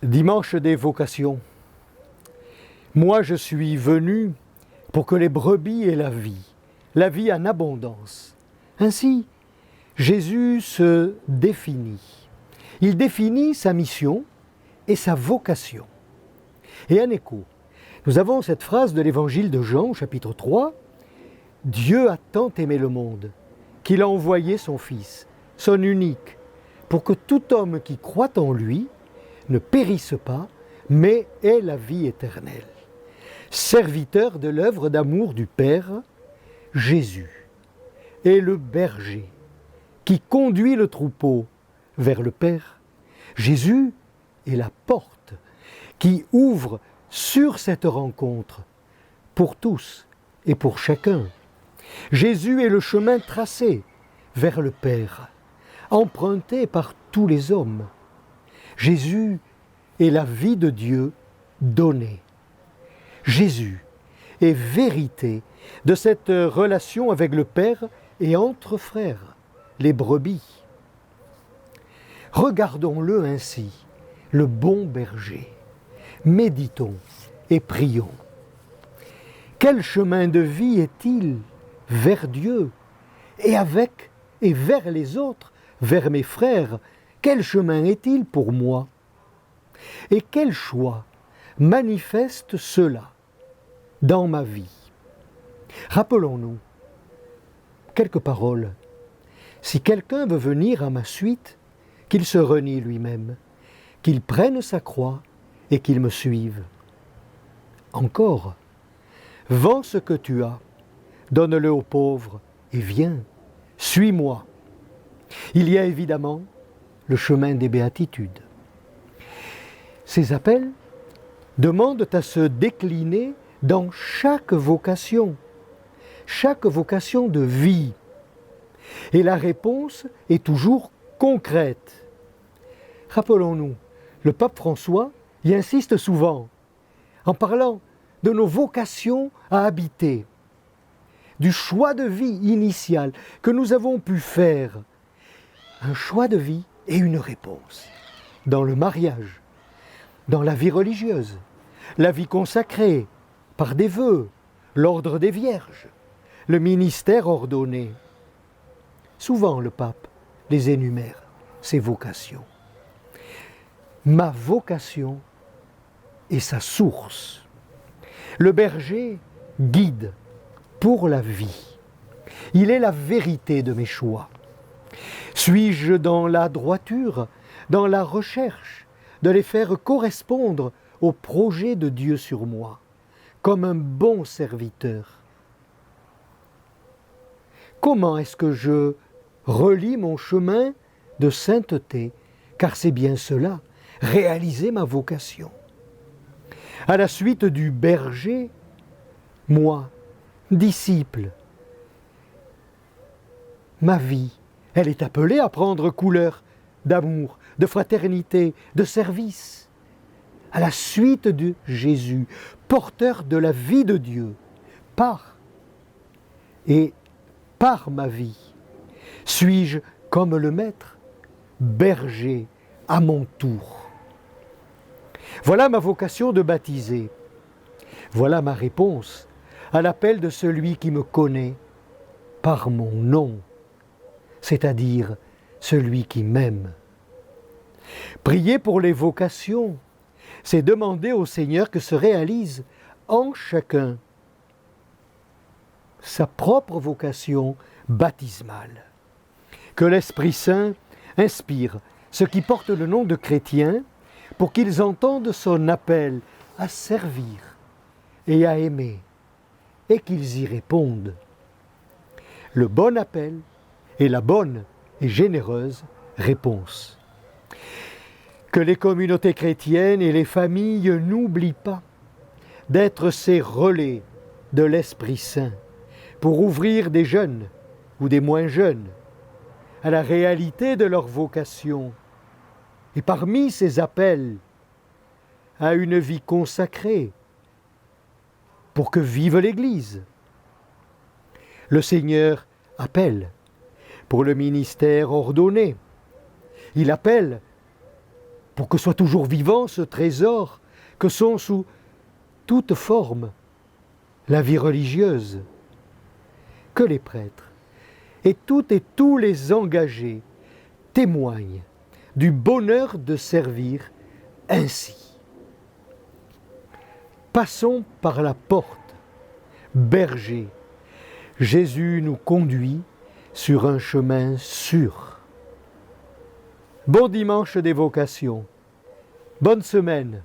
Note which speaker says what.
Speaker 1: Dimanche des vocations. Moi je suis venu pour que les brebis aient la vie en abondance. Ainsi, Jésus se définit. Il définit sa mission et sa vocation. Et en écho, nous avons cette phrase de l'évangile de Jean, chapitre 3, « Dieu a tant aimé le monde qu'il a envoyé son Fils, son unique, pour que tout homme qui croit en lui ne périsse pas, mais ait la vie éternelle. » Serviteur de l'œuvre d'amour du Père, Jésus est le berger qui conduit le troupeau vers le Père. Jésus est la porte qui ouvre sur cette rencontre pour tous et pour chacun. Jésus est le chemin tracé vers le Père, emprunté par tous les hommes. Jésus est la vie de Dieu donnée. Jésus est vérité de cette relation avec le Père et entre frères, les brebis. Regardons-le ainsi, le bon berger. Méditons et prions. Quel chemin de vie est-il vers Dieu et avec et vers les autres, vers mes frères? Quel chemin est-il pour moi? Et quel choix manifeste cela dans ma vie? Rappelons-nous quelques paroles. Si quelqu'un veut venir à ma suite, qu'il se renie lui-même, qu'il prenne sa croix et qu'il me suive. Encore, vends ce que tu as, donne-le aux pauvres et viens, suis-moi. Il y a évidemment le chemin des béatitudes. Ces appels demandent à se décliner dans chaque vocation de vie. Et la réponse est toujours concrète. Rappelons-nous, le pape François y insiste souvent, en parlant de nos vocations à habiter, du choix de vie initial que nous avons pu faire. Un choix de vie et une réponse. Dans le mariage, dans la vie religieuse, la vie consacrée par des vœux, l'ordre des vierges, le ministère ordonné. Souvent le pape les énumère, ces vocations. Ma vocation est sa source. Le berger guide pour la vie. Il est la vérité de mes choix. Suis-je dans la droiture, dans la recherche de les faire correspondre au projet de Dieu sur moi, comme un bon serviteur? Comment est-ce que je relie mon chemin de sainteté, car c'est bien cela, réaliser ma vocation. À la suite du berger, moi, disciple, ma vie, elle est appelée à prendre couleur d'amour, de fraternité, de service. À la suite de Jésus, porteur de la vie de Dieu, par ma vie, suis-je comme le Maître, berger à mon tour? Voilà ma vocation de baptiser. Voilà ma réponse à l'appel de celui qui me connaît par mon nom, c'est-à-dire celui qui m'aime. Prier pour les vocations, c'est demander au Seigneur que se réalise en chacun sa propre vocation baptismale. Que l'Esprit Saint inspire ceux qui portent le nom de chrétiens pour qu'ils entendent son appel à servir et à aimer et qu'ils y répondent. Le bon appel et la bonne et généreuse réponse. Que les communautés chrétiennes et les familles n'oublient pas d'être ces relais de l'Esprit Saint pour ouvrir des jeunes ou des moins jeunes à la réalité de leur vocation. Et parmi ces appels à une vie consacrée pour que vive l'Église, le Seigneur appelle pour le ministère ordonné. Il appelle pour que soit toujours vivant ce trésor que sont sous toute forme la vie religieuse, que les prêtres et toutes et tous les engagés témoignent du bonheur de servir ainsi. Passons par la porte, berger. Jésus nous conduit sur un chemin sûr. Bon dimanche des vocations. Bonne semaine.